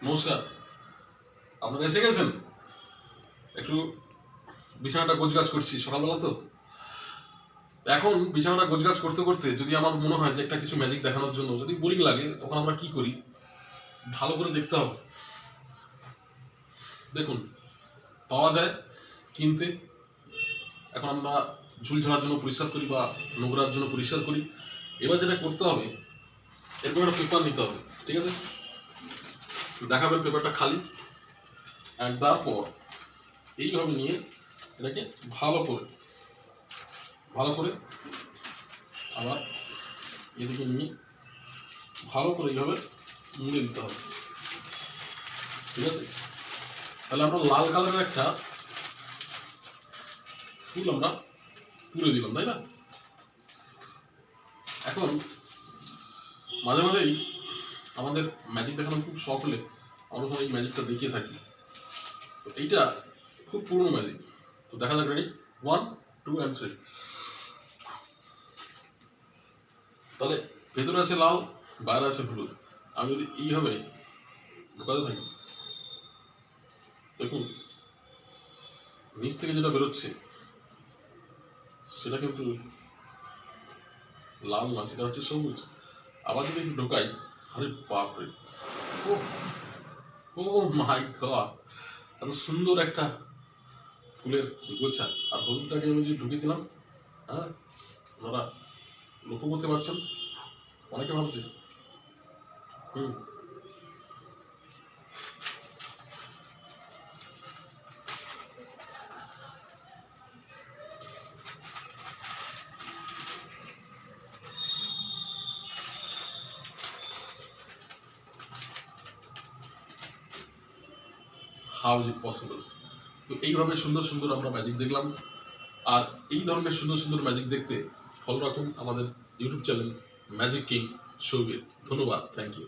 নমস্কার, আপনারা এসে গেছেন? একটু বিছানাটা গোছগাছ করছি সকালবেলা তো। এখন বিছানাটা গোছগাছ করতে করতে যদি আমার মনে হয় যে একটা কিছু ম্যাজিক দেখানোর জন্য যদি বোরিং লাগে, তখন আমরা কি করি, ভালো করে দেখতে হবে। দেখুন, পাওয়া যায় কিনতে। এখন আমরা ঝুল ঝাড়ার জন্য পরিষ্কার করি বা নোংরার জন্য পরিষ্কার করি। এবার যেটা করতে হবে, এরপর একটা পেপার নিতে হবে, ঠিক আছে? দেখাবেন পেপারটা খালি, অ্যান্ড তারপর এইভাবে নিয়ে এটাকে ভালো করে আবার এদিকে নিয়ে ভালো করে এইভাবে মুড়ে দিতে হবে, ঠিক আছে? তাহলে আমরা লাল কালারের একটা ফুল আমরা পুড়ে দিলাম, তাই না? এখন মাঝে মাঝেই আমাদের ম্যাজিক দেখানোর খুব শখ হলে আমরা তখন এই ম্যাজিকটা দেখিয়ে থাকি। তো এইটা খুব পুরনো ম্যাজিক। তো দেখা যাক, রেডি? 1, 2 and 3। তাহলে ভেতরে আছে লাল, বাইরে আছে হলুদ। আমি যদি এইভাবে ঢোকাতে থাকি, দেখুন নিচ থেকে যেটা বেরোচ্ছে সেটা কিন্তু লাল না, সেটা হচ্ছে সবুজ। আবার যদি একটু ঢোকাই, আরে বাপরে, ও ও মাই গড, এত সুন্দর একটা ফুলের গোছা। আর হলুদটাকে আমি যে ঢুকে দিলাম, হ্যাঁ, আপনারা লক্ষ্য করতে পারছেন? অনেকে ভাবছে হাউ ইজ ইট পসিবল। তো এইভাবে সুন্দর সুন্দর আমরা ম্যাজিক দেখলাম। আর এই ধরনের সুন্দর সুন্দর ম্যাজিক দেখতে ফলো রাখুন আমাদের YouTube channel magic king Shouvik. ধন্যবাদ, থ্যাংক ইউ।